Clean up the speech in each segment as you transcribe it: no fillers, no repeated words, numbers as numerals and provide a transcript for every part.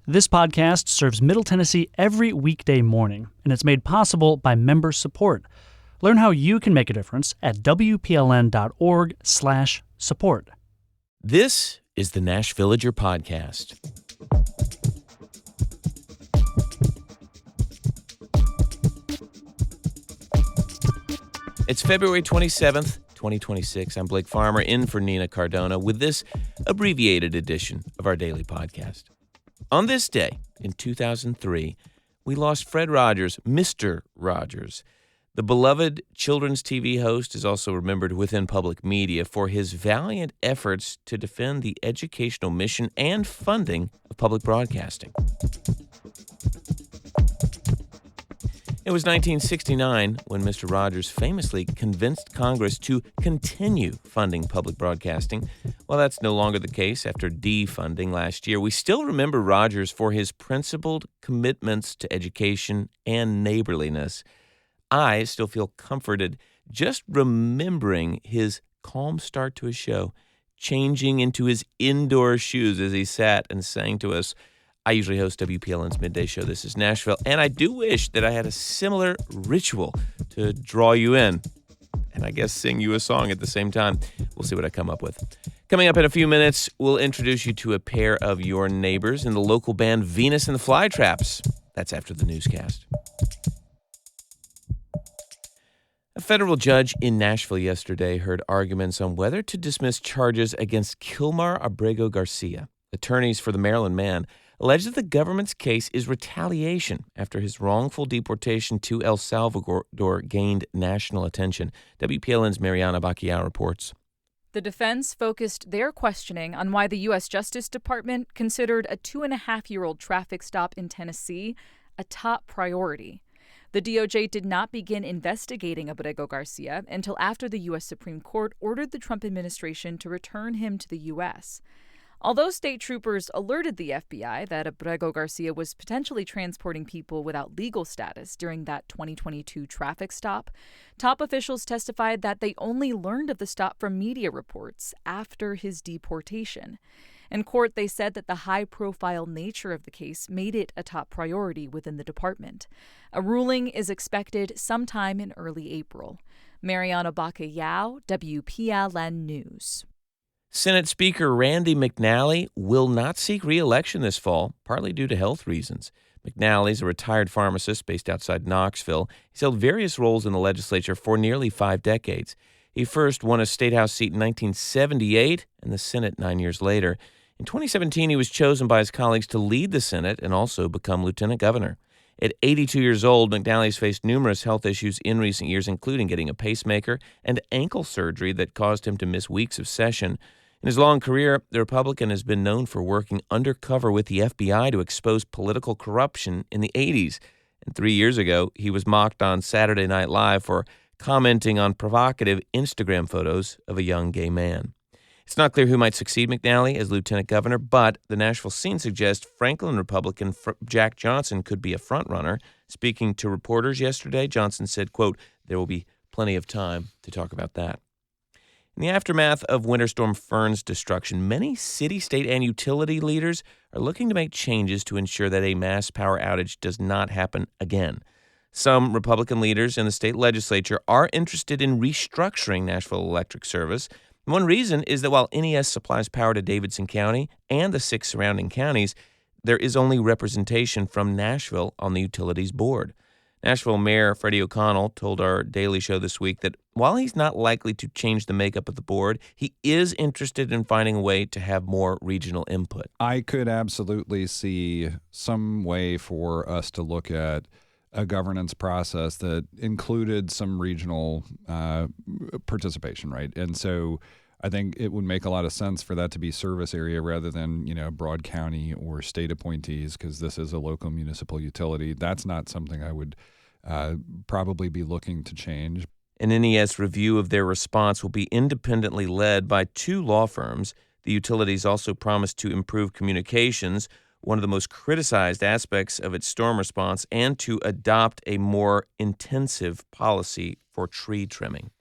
This podcast serves Middle Tennessee every weekday morning, and it's made possible by member support. Learn how you can make a difference at wpln.org/support. This is the Nash Villager Podcast. It's February 27th, 2026. I'm Blake Farmer, in for Nina Cardona, with this abbreviated edition of our daily podcast. On this day, in 2003, we lost Fred Rogers, Mr. Rogers. The beloved children's TV host is also remembered within public media for his valiant efforts to defend the educational mission and funding of public broadcasting. It was 1969 when Mr. Rogers famously convinced Congress to continue funding public broadcasting. While that's no longer the case after defunding last year, we still remember Rogers for his principled commitments to education and neighborliness. I still feel comforted just remembering his calm start to his show, changing into his indoor shoes as he sat and sang to us. I usually host WPLN's Midday Show. This is Nashville, and I do wish that I had a similar ritual to draw you in and I guess sing you a song at the same time. We'll see what I come up with. Coming up in a few minutes, we'll introduce you to a pair of your neighbors in the local band Venus and the Flytraps. That's after the newscast. A federal judge in Nashville yesterday heard arguments on whether to dismiss charges against Kilmar Abrego Garcia. Attorneys for the Maryland man allege that the government's case is retaliation after his wrongful deportation to El Salvador gained national attention. WPLN's Mariana Bacchiao reports. The defense focused their questioning on why the U.S. Justice Department considered a 2.5-year-old traffic stop in Tennessee a top priority. The DOJ did not begin investigating Abrego Garcia until after the U.S. Supreme Court ordered the Trump administration to return him to the U.S. Although state troopers alerted the FBI that Abrego Garcia was potentially transporting people without legal status during that 2022 traffic stop, top officials testified that they only learned of the stop from media reports after his deportation. In court, they said that the high-profile nature of the case made it a top priority within the department. A ruling is expected sometime in early April. Mariana Bacchiao, WPLN News. Senate Speaker Randy McNally will not seek re-election this fall, partly due to health reasons. McNally is a retired pharmacist based outside Knoxville. He's held various roles in the legislature for nearly 5 decades. He first won a state house seat in 1978 and the Senate 9 years later. In 2017, he was chosen by his colleagues to lead the Senate and also become lieutenant governor. At 82 years old, McNally's faced numerous health issues in recent years, including getting a pacemaker and ankle surgery that caused him to miss weeks of session. In his long career, the Republican has been known for working undercover with the FBI to expose political corruption in the 80s. And 3 years ago, he was mocked on Saturday Night Live for commenting on provocative Instagram photos of a young gay man. It's not clear who might succeed McNally as lieutenant governor, but the Nashville scene suggests Franklin Republican Jack Johnson could be a frontrunner. Speaking to reporters yesterday, Johnson said, quote, "There will be plenty of time to talk about that." In the aftermath of Winter Storm Fern's destruction, many city, state, and utility leaders are looking to make changes to ensure that a mass power outage does not happen again. Some Republican leaders in the state legislature are interested in restructuring Nashville Electric Service. One reason is that while NES supplies power to Davidson County and the 6 surrounding counties, there is only representation from Nashville on the utilities board. Nashville Mayor Freddie O'Connell told our Daily Show this week that while he's not likely to change the makeup of the board, he is interested in finding a way to have more regional input. I could absolutely see some way for us to look at a governance process that included some regional participation, right? And so I think it would make a lot of sense for that to be service area rather than, broad county or state appointees, because this is a local municipal utility. That's not something I would probably be looking to change. An NES review of their response will be independently led by 2 law firms. The utilities also promised to improve communications, one of the most criticized aspects of its storm response, and to adopt a more intensive policy for tree trimming.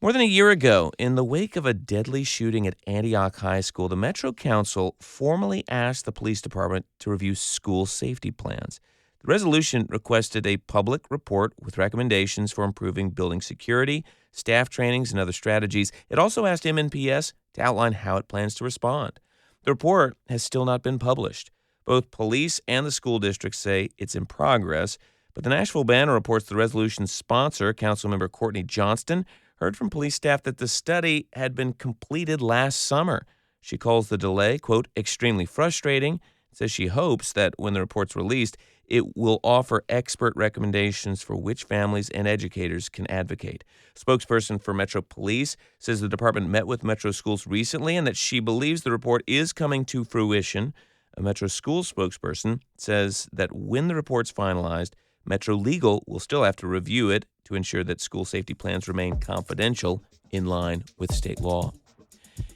More than a year ago, in the wake of a deadly shooting at Antioch High School, the Metro Council formally asked the police department to review school safety plans. The resolution requested a public report with recommendations for improving building security, staff trainings, and other strategies. It also asked MNPS to outline how it plans to respond. The report has still not been published. Both police and the school district say it's in progress, but the Nashville Banner reports the resolution's sponsor, Councilmember Courtney Johnston, heard from police staff that the study had been completed last summer. She calls the delay, quote, extremely frustrating, says she hopes that when the report's released, it will offer expert recommendations for which families and educators can advocate. Spokesperson for Metro Police says the department met with Metro schools recently and that she believes the report is coming to fruition. A Metro Schools spokesperson says that when the report's finalized, Metro Legal will still have to review it to ensure that school safety plans remain confidential in line with state law.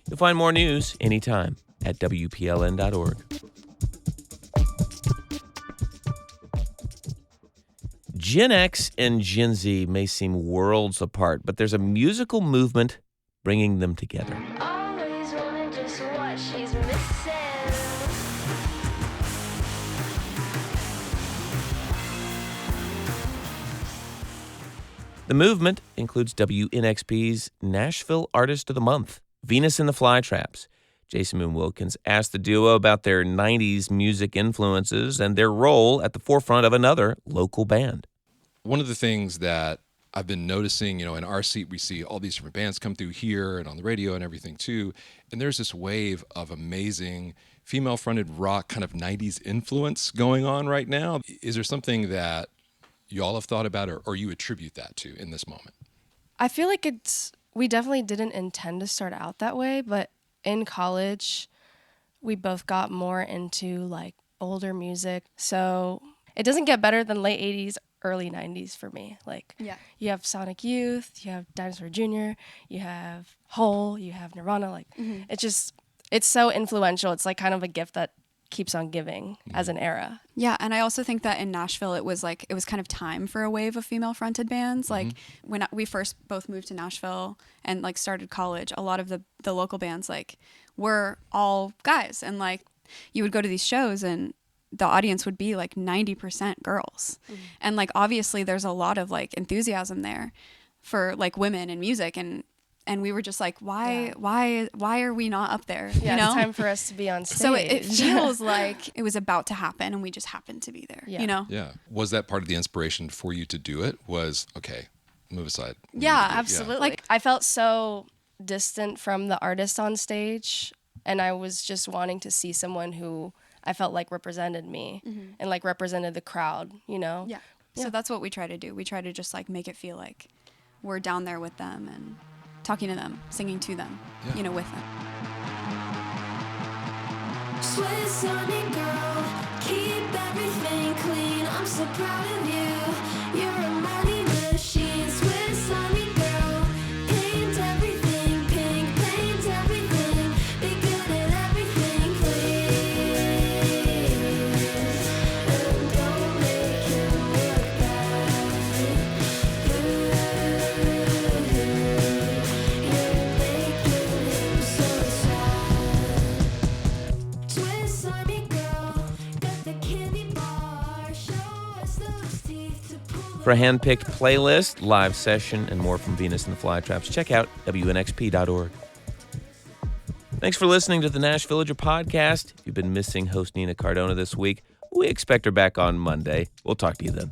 You'll find more news anytime at WPLN.org. Gen X and Gen Z may seem worlds apart, but there's a musical movement bringing them together. Always wanna just what she's missing. The movement includes WNXP's Nashville Artist of the Month, Venus and the Flytraps. Jason Moon Wilkins asked the duo about their 90s music influences and their role at the forefront of another local band. One of the things that I've been noticing, in our seat, we see all these different bands come through here and on the radio and everything too. And there's this wave of amazing female-fronted rock kind of 90s influence going on right now. Is there something that you all have thought about or you attribute that to in this moment? I feel like we definitely didn't intend to start out that way, but in college, we both got more into like older music. So it doesn't get better than late 80s, early 90s for me. Like, you have Sonic Youth, you have Dinosaur Jr., you have Hole, you have Nirvana. Like, it's so influential. It's like kind of a gift that keeps on giving as an era. Yeah, and I also think that in Nashville it was kind of time for a wave of female fronted bands. Like when we first both moved to Nashville and like started college, a lot of the local bands like were all guys, and like you would go to these shows and the audience would be like 90% girls. And like obviously there's a lot of like enthusiasm there for like women in music, and we were just like, why are we not up there? Yeah, it's time for us to be on stage. So it feels like it was about to happen, and we just happened to be there. Yeah. Yeah. Was that part of the inspiration for you to do it? Was, okay, move aside. Yeah, absolutely. Like I felt so distant from the artist on stage, and I was just wanting to see someone who I felt like represented me and like represented the crowd, Yeah. So that's what we try to do. We try to just like make it feel like we're down there with them and talking to them, singing to them, with them. Swiss Army girl, keep everything clean. I'm so proud of you. You're a money machine. Swiss Army girl, paint everything pink, paint everything. Be good at everything, please. And don't make him look bad. You're making him so sad. Swiss Army girl, got the candy bar. Show us those teeth to pull. For a hand-picked playlist, live session, and more from Venus and the Flytraps, check out WNXP.org. Thanks for listening to the Nash Villager podcast. If you've been missing host Nina Cardona this week, we expect her back on Monday. We'll talk to you then.